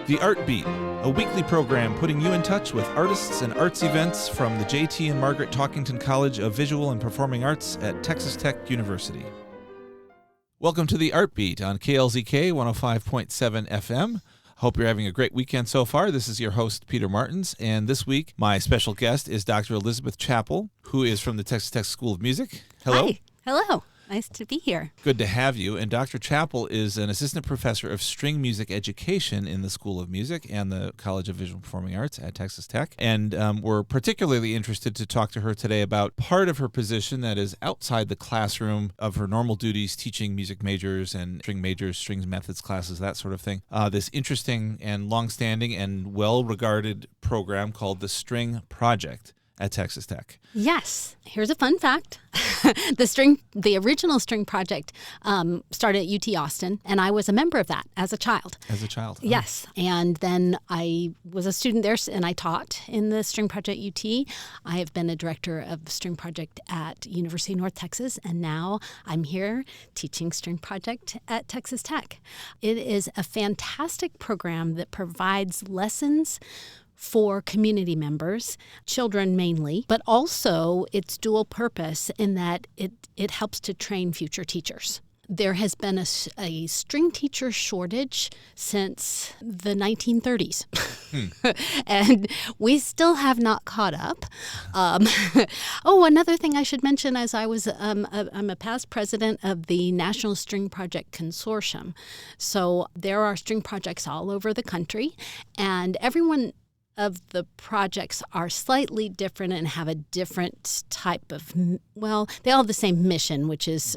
The Art Beat, a weekly program putting you in touch with artists and arts events from the J.T. and Margaret Talkington College of Visual and Performing Arts at Texas Tech University. Welcome to The Art Beat on KLZK 105.7 FM. Hope you're having a great weekend so far. This is your host, Peter Martins, and this week my special guest is Dr. Elizabeth Chappell, who is from the Texas Tech School of Music. Hello. Hi. Hello. Nice to be here. Good to have you. And Dr. Chappell is an assistant professor of string music education in the School of Music and the College of Visual and Performing Arts at Texas Tech. And we're particularly interested to talk to her today about part of her position that is outside the classroom of her normal duties, teaching music majors and strings methods classes, that sort of thing. This interesting and longstanding and well-regarded program called the String Project at Texas Tech. Yes. Here's a fun fact. The original String Project started at UT Austin, and I was a member of that as a child. As a child? Yes. And then I was a student there, and I taught in the String Project at UT. I have been a director of the String Project at University of North Texas, and now I'm here teaching String Project at Texas Tech. It is a fantastic program that provides lessons for community members, children mainly, but also it's dual purpose in that it helps to train future teachers. There has been a string teacher shortage since the 1930s, and we still have not caught up. Another thing I should mention is I'm a past president of the National String Project Consortium. So there are string projects all over the country, and everyone of the projects are slightly different and have a different type of, they all have the same mission, which is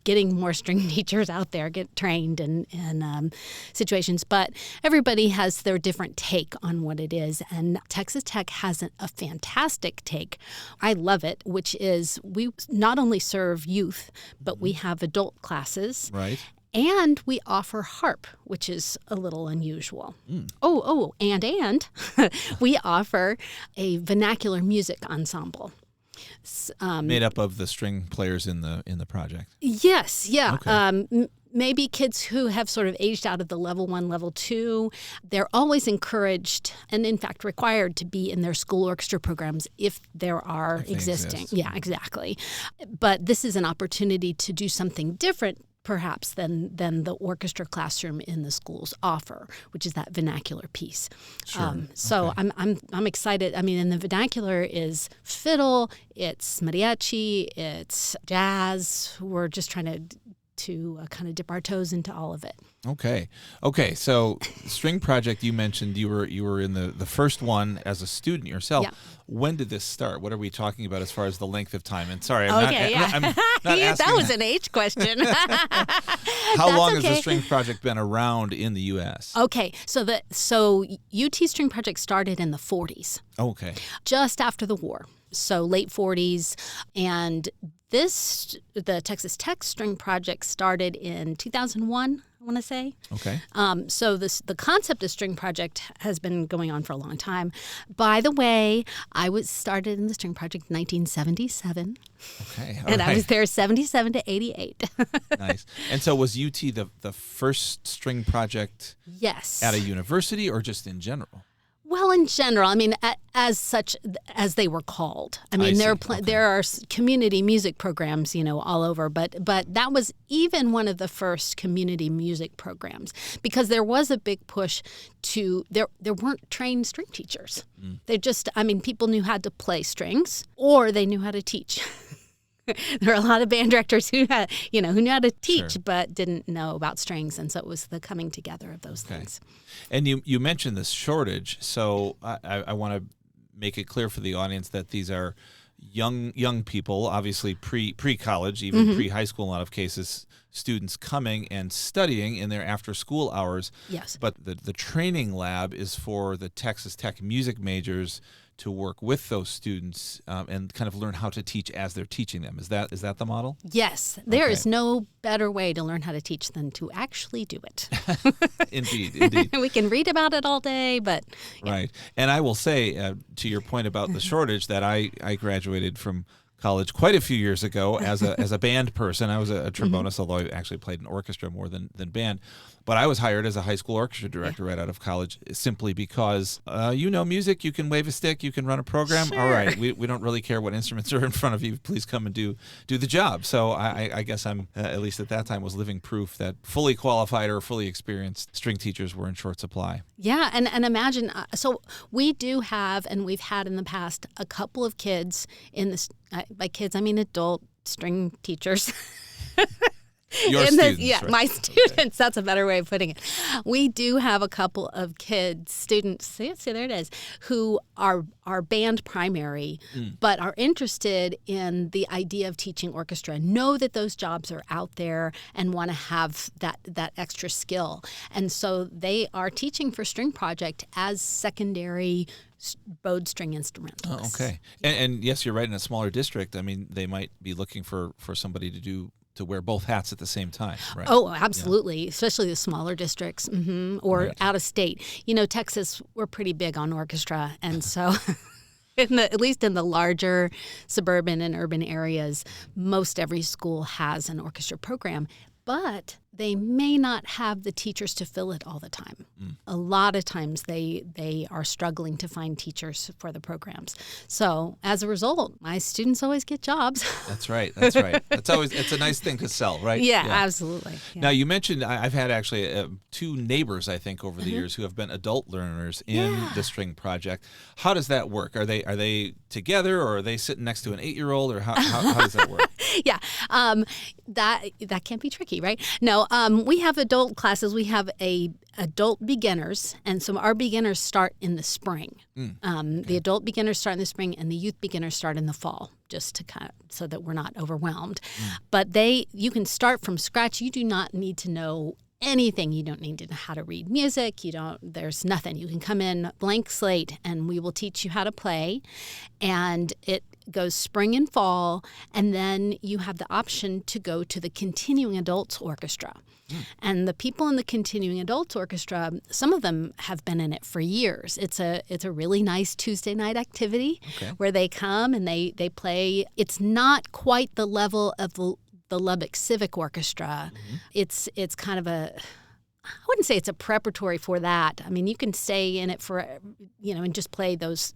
getting more string teachers out there, get trained in situations. But everybody has their different take on what it is. And Texas Tech has a fantastic take. I love it, which is we not only serve youth, but we have adult classes. Right. And we offer harp, which is a little unusual. And we offer a vernacular music ensemble. Made up of the string players in the project. Yes, yeah. Okay. Maybe kids who have sort of aged out of the level 1, level 2, they're always encouraged and in fact required to be in their school orchestra programs if there are existing. Exist. Yeah, exactly. But this is an opportunity to do something different perhaps than the orchestra classroom in the schools offer, which is that vernacular piece. Sure. So okay. I'm excited. I mean, and the vernacular is fiddle, it's mariachi, it's jazz. We're just trying to kind of dip our toes into all of it. Okay. So String Project, you mentioned you were in the first one as a student yourself. Yeah. When did this start? What are we talking about as far as the length of time? And sorry, I'm not asking. That was an age question. How long has the String Project been around in the U.S.? Okay, so UT String Project started in the 40s. Okay. Just after the war. So late 40s, and the Texas Tech String Project started in 2001, I want to say. Okay. So the concept of String Project has been going on for a long time. By the way, I was started in the String Project in 1977. Okay. And I was there 77 to 88. Nice. And so was UT the first string project Yes. at a university or just in general? Well, in general, I mean, as such as they were called. I mean, there are community music programs, all over, but that was even one of the first community music programs because there was a big push to there weren't trained string teachers. They just, people knew how to play strings or they knew how to teach. There are a lot of band directors who knew how to teach, sure, but didn't know about strings, and so it was the coming together of those things. And you mentioned this shortage, so I want to make it clear for the audience that these are young people, obviously pre-college, even pre-high school in a lot of cases, students coming and studying in their after-school hours. Yes. But the training lab is for the Texas Tech music majors to work with those students and kind of learn how to teach as they're teaching them. Is that the model? Yes. There is no better way to learn how to teach than to actually do it. Indeed. We can read about it all day, but... Yeah. Right. And I will say, to your point about the shortage, that I graduated from college quite a few years ago as a band person. I was a trombonist, although I actually played in orchestra more than band. But I was hired as a high school orchestra director right out of college simply because you know music, you can wave a stick, you can run a program. Sure. All right, we don't really care what instruments are in front of you. Please come and do the job. So I guess I'm, at least at that time, was living proof that fully qualified or fully experienced string teachers were in short supply. Yeah, and imagine, so we do have, and we've had in the past, a couple of kids in this, by kids I mean adult string teachers. Your students, yeah, right? my students. Okay. That's a better way of putting it. We do have a couple of kids, students, see there it is, who are band primary, but are interested in the idea of teaching orchestra, know that those jobs are out there and want to have that extra skill. And so they are teaching for String Project as secondary bowed string instruments. Oh, okay. And yes, you're right, in a smaller district, I mean, they might be looking for somebody to wear both hats at the same time, right? Oh, absolutely, especially the smaller districts, or out of state. You know, Texas, we're pretty big on orchestra, and so at least in the larger suburban and urban areas, most every school has an orchestra program, but they may not have the teachers to fill it all the time. A lot of times they are struggling to find teachers for the programs. So as a result, my students always get jobs. That's right. That's right. It's a nice thing to sell, right? Yeah. Absolutely. Yeah. Now, you mentioned, I've had actually two neighbors, I think, over the years who have been adult learners in the String Project. How does that work? Are they together, or are they sitting next to an 8-year-old, or how does that work? Yeah, that can be tricky, right? No, we have adult classes. We have adult beginners, and so our beginners start in the spring. The adult beginners start in the spring, and the youth beginners start in the fall, just to kind of, so that we're not overwhelmed. But you can start from scratch. You do not need to know anything. You don't need to know how to read music. There's nothing. You can come in blank slate, and we will teach you how to play. And it goes spring and fall, and then you have the option to go to the continuing adults orchestra. And the people in the continuing adults orchestra, some of them have been in it for years. It's a really nice Tuesday night activity where they come and they play. It's not quite the level of the Lubbock Civic Orchestra. It's kind of I wouldn't say it's a preparatory for that. I mean, you can stay in it for, and just play those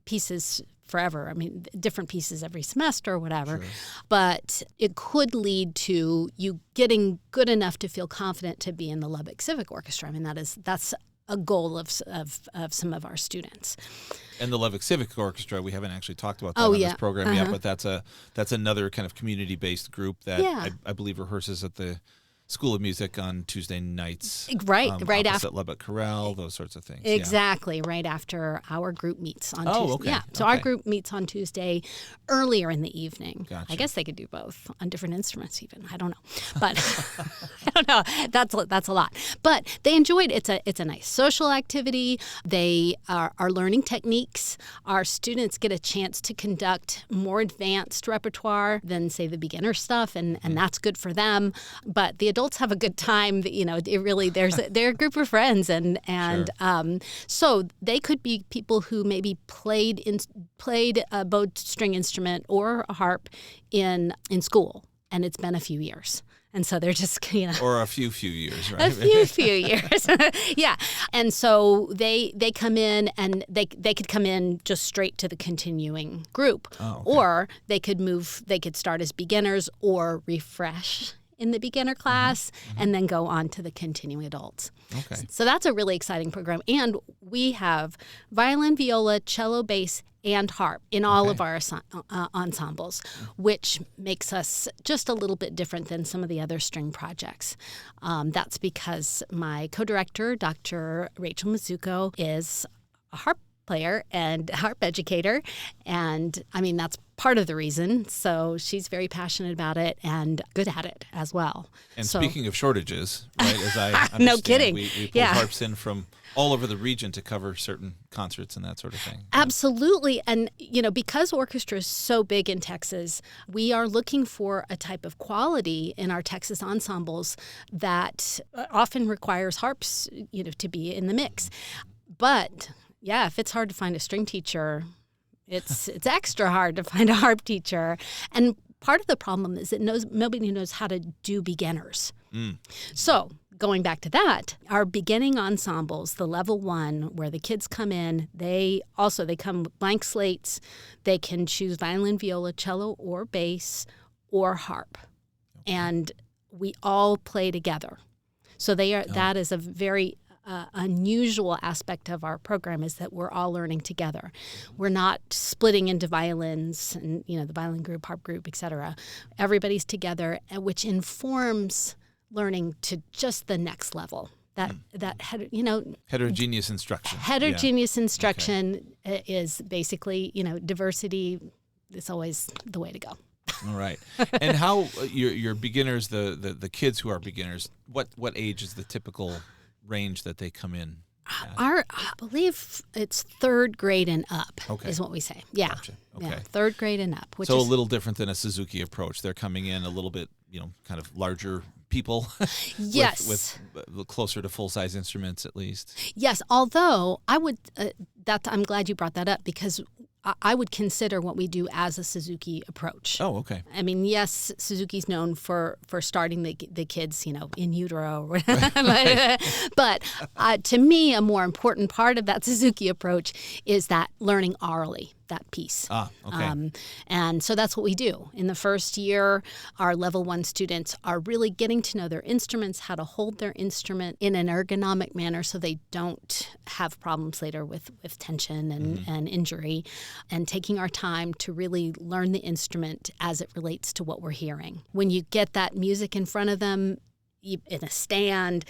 pieces forever. I mean, different pieces every semester or whatever. Sure. But it could lead to you getting good enough to feel confident to be in the Lubbock Civic Orchestra. I mean, that's a goal of some of our students. And the Lubbock Civic Orchestra, we haven't actually talked about that on this program yet, but that's another kind of community-based group that I believe rehearses at the School of Music on Tuesday nights. Right after Lubbock Chorale, those sorts of things. Exactly, right after our group meets on Tuesday. Okay. Yeah, so our group meets on Tuesday earlier in the evening. Gotcha. I guess they could do both on different instruments even. I don't know. But I don't know. That's a lot. But they enjoyed it. It's a nice social activity. They are learning techniques. Our students get a chance to conduct more advanced repertoire than, say, the beginner stuff, and that's good for them. But the adults have a good time. It really they're a group of friends, and Sure. So they could be people who maybe played a bowed string instrument or a harp in school, and it's been a few years. And so they're just, or a few years, right? A few years. Yeah. And so they come in, and they could come in just straight to the continuing group. Oh, okay. Or they could start as beginners or refresh in the beginner class and then go on to the continuing adults. Okay. So that's a really exciting program. And we have violin, viola, cello, bass, and harp in all of our ensembles, which makes us just a little bit different than some of the other string projects. That's because my co-director, Dr. Rachel Mizuko, is a harp player and harp educator, and I mean that's part of the reason. So she's very passionate about it and good at it as well. And speaking of shortages, right, as I understand, no kidding, we pull harps in from all over the region to cover certain concerts and that sort of thing. Absolutely. And, because orchestra is so big in Texas, we are looking for a type of quality in our Texas ensembles that often requires harps, to be in the mix. But yeah, if it's hard to find a string teacher, It's extra hard to find a harp teacher. And part of the problem is that nobody knows how to do beginners. So going back to that, our beginning ensembles, the level 1, where the kids come in, they come with blank slates. They can choose violin, viola, cello, or bass, or harp. And we all play together. So that is a very unusual aspect of our program, is that we're all learning together. We're not splitting into violins and, the violin group, harp group, etc. Everybody's together, which informs learning to just the next level. Heterogeneous instruction. Heterogeneous instruction is basically, diversity is always the way to go. All right. And how your beginners, the kids who are beginners, what age is the typical range that they come in at? I believe it's 3rd grade and up is what we say. Yeah. Gotcha. Okay. Yeah, 3rd grade and up. Which so is a little different than a Suzuki approach. They're coming in a little bit, kind of larger people. Yes. with closer to full-size instruments at least. Yes, although I would, I'm glad you brought that up, because I would consider what we do as a Suzuki approach. Oh, okay. I mean, yes, Suzuki's known for starting the kids, in utero or whatever. But to me, a more important part of that Suzuki approach is that learning orally, that piece. Okay. And so that's what we do. In the first year, our level 1 students are really getting to know their instruments, how to hold their instrument in an ergonomic manner so they don't have problems later with tension and injury, and taking our time to really learn the instrument as it relates to what we're hearing. When you get that music in front of them in a stand,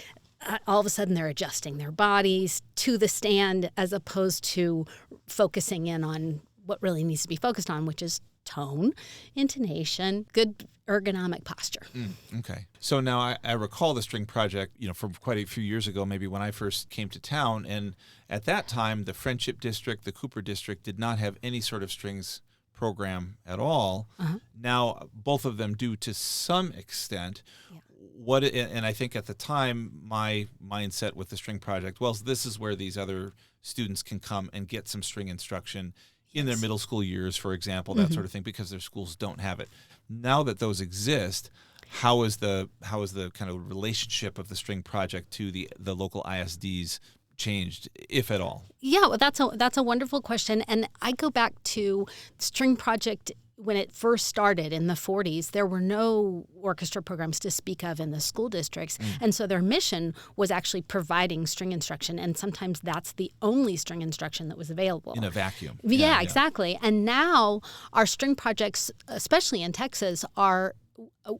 all of a sudden they're adjusting their bodies to the stand as opposed to focusing in on what really needs to be focused on, which is tone, intonation, good ergonomic posture. Okay. So now I recall the string project, from quite a few years ago, maybe when I first came to town. And at that time, the Friendship District, the Cooper District did not have any sort of strings program at all. Now, both of them do to some extent. Yeah. And I think at the time, my mindset with the string project, this is where these other students can come and get some string instruction in their middle school years, for example, that sort of thing, because their schools don't have it. Now that those exist, how is the kind of relationship of the string project to the local ISDs changed, if at all? Yeah, well, that's a wonderful question, and I go back to string project. When it first started in the 40s, there were no orchestra programs to speak of in the school districts. And so their mission was actually providing string instruction. And sometimes that's the only string instruction that was available. In a vacuum. Yeah, exactly. And now our string projects, especially in Texas, are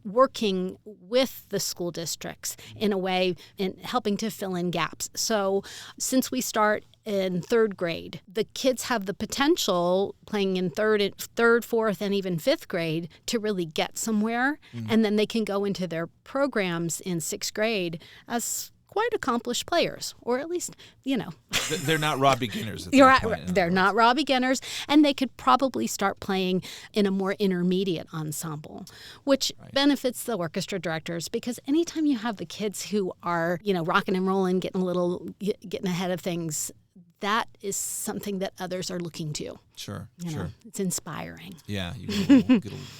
working with the school districts in a way in helping to fill in gaps. So since we start in 3rd grade, the kids have the potential playing in 3rd, 4th, and even 5th grade to really get somewhere. And then they can go into their programs in 6th grade as quite accomplished players, or at least, They're not raw beginners at that point. They're not raw beginners, and they could probably start playing in a more intermediate ensemble, which benefits the orchestra directors, because anytime you have the kids who are, rocking and rolling, getting ahead of things, that is something that others are looking to. Sure. It's inspiring. Yeah.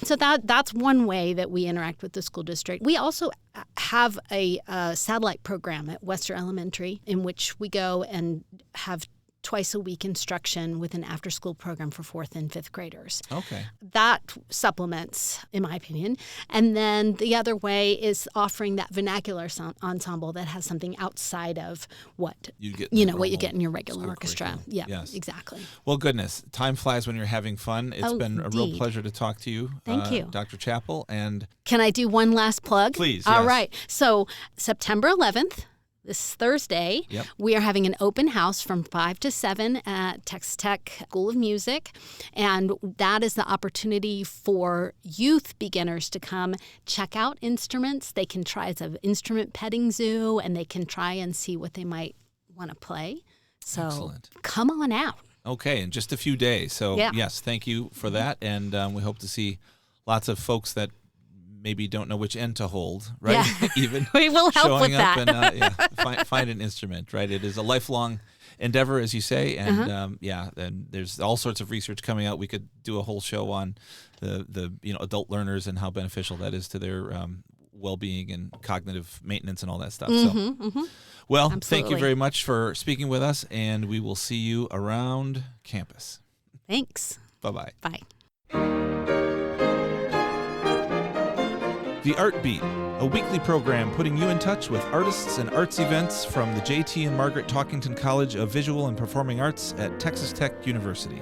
So that's one way that we interact with the school district. We also have a satellite program at Wester Elementary in which we go and have twice a week instruction with an after-school program for 4th and 5th graders. Okay. That supplements, in my opinion. And then the other way is offering that vernacular ensemble that has something outside of what you get in your regular orchestra. Yeah, yes. Exactly. Well, goodness, time flies when you're having fun. It's been a real pleasure to talk to you. Thank you. Dr. Chappell. And can I do one last plug? Please, All yes. right. So September 11th, this Thursday, we are having an open house from 5 to 7 at Texas Tech School of Music. And that is the opportunity for youth beginners to come check out instruments. They can try, it's an instrument petting zoo, and they can try and see what they might want to play. So Excellent. Come on out. Okay, in just a few days. So yes, thank you for that. And we hope to see lots of folks that maybe don't know which end to hold, right? Yeah. Even we will help showing with up that. and find an instrument, right? It is a lifelong endeavor, as you say, and and there's all sorts of research coming out. We could do a whole show on the adult learners and how beneficial that is to their well-being and cognitive maintenance and all that stuff. Well, Absolutely. Thank you very much for speaking with us, and we will see you around campus. Thanks. Bye-bye. Bye. The Art Beat, a weekly program putting you in touch with artists and arts events from the J.T. and Margaret Talkington College of Visual and Performing Arts at Texas Tech University.